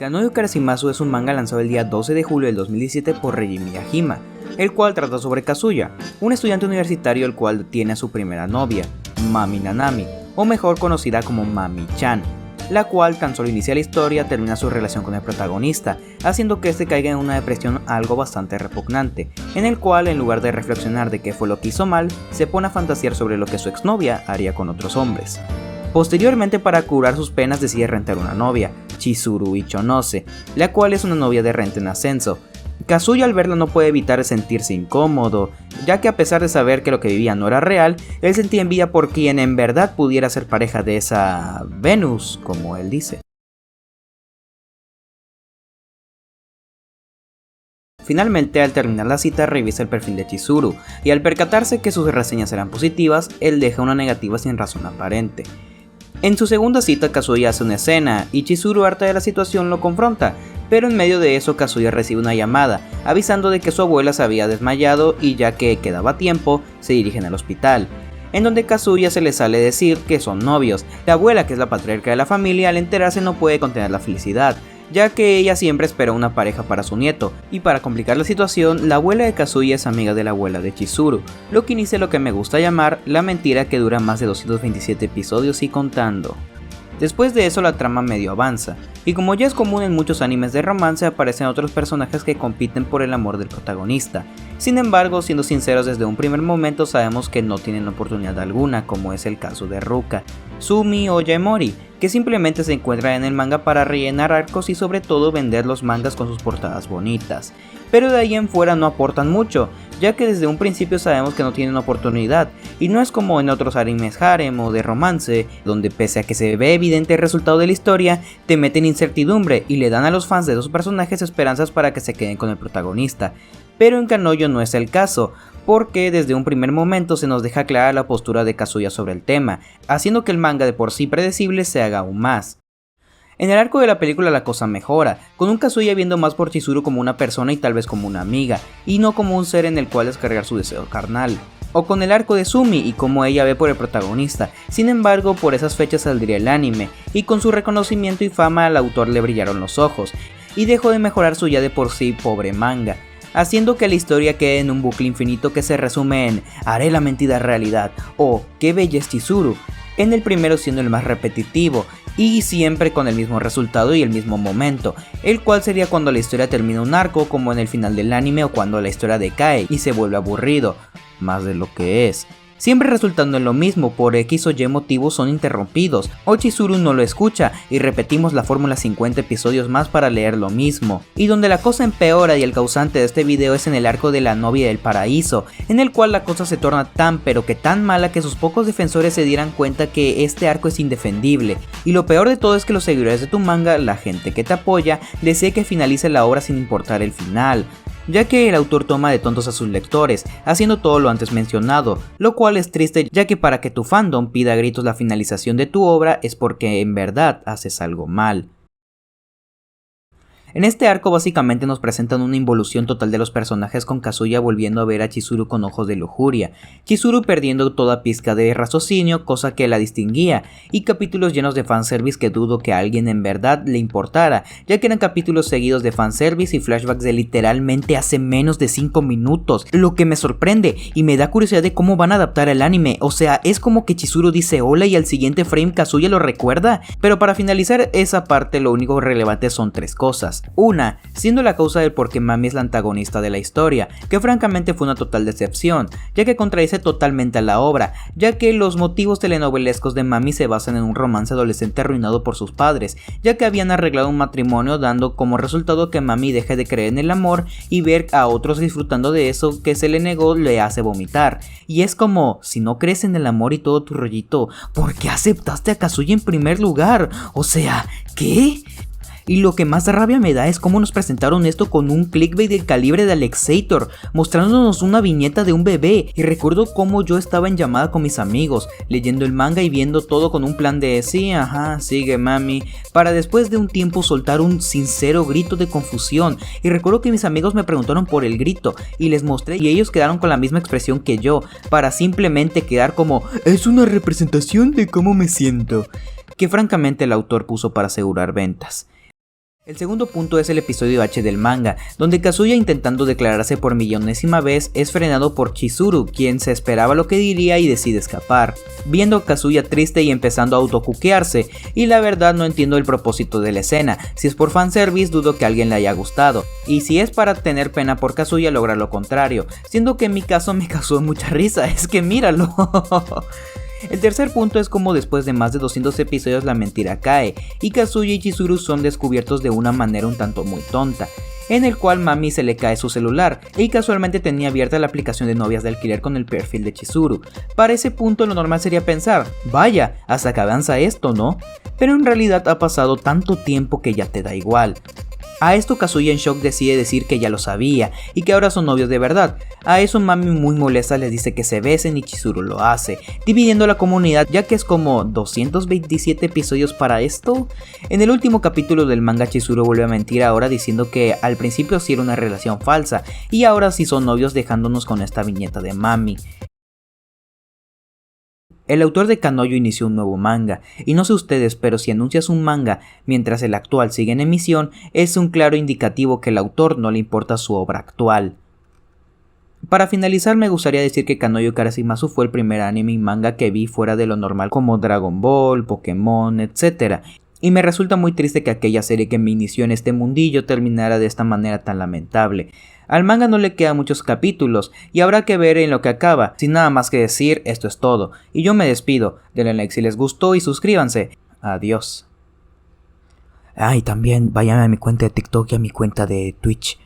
Kanoyo Karasumimasu es un manga lanzado el día 12 de julio del 2017 por Reiji Miyajima, el cual trata sobre Kazuya, un estudiante universitario el cual tiene a su primera novia, Mami Nanami, o mejor conocida como Mami-chan, la cual tan solo inicia la historia termina su relación con el protagonista, haciendo que este caiga en una depresión algo bastante repugnante, en el cual en lugar de reflexionar de qué fue lo que hizo mal, se pone a fantasear sobre lo que su exnovia haría con otros hombres. Posteriormente, para curar sus penas, decide rentar una novia, Chizuru Ichonose, la cual es una novia de renta en ascenso. Kazuya al verla no puede evitar sentirse incómodo, ya que a pesar de saber que lo que vivía no era real, él sentía envidia por quien en verdad pudiera ser pareja de esa Venus, como él dice. Finalmente, al terminar la cita, revisa el perfil de Chizuru, y al percatarse que sus reseñas eran positivas, él deja una negativa sin razón aparente. En su segunda cita, Kazuya hace una escena, y Chizuru, harta de la situación, lo confronta, pero en medio de eso Kazuya recibe una llamada, avisando de que su abuela se había desmayado y ya que quedaba tiempo, se dirigen al hospital, en donde Kazuya se le sale decir que son novios. La abuela, que es la patriarca de la familia, al enterarse no puede contener la felicidad, ya que ella siempre espera una pareja para su nieto, y para complicar la situación, la abuela de Kazuya es amiga de la abuela de Chizuru, lo que inicia lo que me gusta llamar la mentira que dura más de 227 episodios y contando. Después de eso la trama medio avanza, y como ya es común en muchos animes de romance, aparecen otros personajes que compiten por el amor del protagonista. Sin embargo, siendo sinceros, desde un primer momento sabemos que no tienen oportunidad alguna, como es el caso de Ruka, Sumi o Yaemori, que simplemente se encuentran en el manga para rellenar arcos y sobre todo vender los mangas con sus portadas bonitas. Pero de ahí en fuera no aportan mucho, ya que desde un principio sabemos que no tienen oportunidad, y no es como en otros animes harem o de romance, donde pese a que se ve evidente el resultado de la historia, te meten incertidumbre y le dan a los fans de esos personajes esperanzas para que se queden con el protagonista. Pero en Kanoyo no es el caso, porque desde un primer momento se nos deja clara la postura de Kazuya sobre el tema, haciendo que el manga de por sí predecible se haga aún más. En el arco de la película la cosa mejora, con un Kazuya viendo más por Chizuru como una persona y tal vez como una amiga, y no como un ser en el cual descargar su deseo carnal. O con el arco de Sumi y como ella ve por el protagonista. Sin embargo, por esas fechas saldría el anime, y con su reconocimiento y fama al autor le brillaron los ojos, y dejó de mejorar su ya de por sí pobre manga, haciendo que la historia quede en un bucle infinito que se resume en "haré la mentira realidad" o "qué bella es Chizuru", en el primero siendo el más repetitivo, y siempre con el mismo resultado y el mismo momento, el cual sería cuando la historia termina un arco, como en el final del anime, o cuando la historia decae y se vuelve aburrido, más de lo que es, siempre resultando en lo mismo. Por X o Y motivos son interrumpidos, o Chizuru no lo escucha y repetimos la fórmula 50 episodios más para leer lo mismo. Y donde la cosa empeora y el causante de este video es en el arco de la novia del paraíso, en el cual la cosa se torna tan pero que tan mala que sus pocos defensores se dieran cuenta que este arco es indefendible. Y lo peor de todo es que los seguidores de tu manga, la gente que te apoya, desea que finalice la obra sin importar el final, ya que el autor toma de tontos a sus lectores, haciendo todo lo antes mencionado, lo cual es triste, ya que para que tu fandom pida a gritos la finalización de tu obra es porque en verdad haces algo mal. En este arco básicamente nos presentan una involución total de los personajes, con Kazuya volviendo a ver a Chizuru con ojos de lujuria, Chizuru perdiendo toda pizca de raciocinio, cosa que la distinguía, y capítulos llenos de fanservice que dudo que a alguien en verdad le importara, ya que eran capítulos seguidos de fanservice y flashbacks de literalmente hace menos de 5 minutos, lo que me sorprende y me da curiosidad de cómo van a adaptar el anime. O sea, es como que Chizuru dice hola y al siguiente frame Kazuya lo recuerda. Pero para finalizar esa parte, lo único relevante son 3 cosas. Una, siendo la causa del por qué Mami es la antagonista de la historia, que francamente fue una total decepción, ya que contradice totalmente a la obra, ya que los motivos telenovelescos de Mami se basan en un romance adolescente arruinado por sus padres, ya que habían arreglado un matrimonio, dando como resultado que Mami deje de creer en el amor, y ver a otros disfrutando de eso que se le negó le hace vomitar. Y es como, si no crees en el amor y todo tu rollito, ¿por qué aceptaste a Kazuya en primer lugar? O sea, ¿qué? Y lo que más rabia me da es cómo nos presentaron esto con un clickbait del calibre de Alexator, mostrándonos una viñeta de un bebé. Y recuerdo cómo yo estaba en llamada con mis amigos, leyendo el manga y viendo todo con un plan de sí, ajá, sigue mami, para después de un tiempo soltar un sincero grito de confusión. Y recuerdo que mis amigos me preguntaron por el grito y les mostré y ellos quedaron con la misma expresión que yo, para simplemente quedar como es una representación de cómo me siento, que francamente el autor puso para asegurar ventas. El segundo punto es el episodio H del manga, donde Kazuya, intentando declararse por millonésima vez, es frenado por Chizuru, quien se esperaba lo que diría y decide escapar, viendo a Kazuya triste y empezando a autocuquearse, y la verdad no entiendo el propósito de la escena. Si es por fanservice, dudo que a alguien le haya gustado, y si es para tener pena por Kazuya, logra lo contrario, siendo que en mi caso me causó mucha risa, es que míralo. El tercer punto es como después de más de 200 episodios la mentira cae, y Kazuya y Chizuru son descubiertos de una manera un tanto muy tonta, en el cual Mami se le cae su celular, y casualmente tenía abierta la aplicación de novias de alquiler con el perfil de Chizuru. Para ese punto lo normal sería pensar, vaya, hasta que avanza esto, ¿no? Pero en realidad ha pasado tanto tiempo que ya te da igual. A esto Kazuya en shock decide decir que ya lo sabía y que ahora son novios de verdad. A eso Mami muy molesta les dice que se besen y Chizuru lo hace, dividiendo la comunidad ya que es como 227 episodios para esto. En el último capítulo del manga Chizuru vuelve a mentir ahora diciendo que al principio sí era una relación falsa y ahora sí son novios dejándonos con esta viñeta de Mami. El autor de Kanojo inició un nuevo manga, y no sé ustedes, pero si anuncias un manga mientras el actual sigue en emisión, es un claro indicativo que el autor no le importa su obra actual. Para finalizar, me gustaría decir que Kanojo Karasumimasu fue el primer anime y manga que vi fuera de lo normal como Dragon Ball, Pokémon, etc. Y me resulta muy triste que aquella serie que me inició en este mundillo terminara de esta manera tan lamentable. Al manga no le quedan muchos capítulos y habrá que ver en lo que acaba. Sin nada más que decir, esto es todo. Y yo me despido. Denle like si les gustó y suscríbanse. Adiós. Y también vayan a mi cuenta de TikTok y a mi cuenta de Twitch.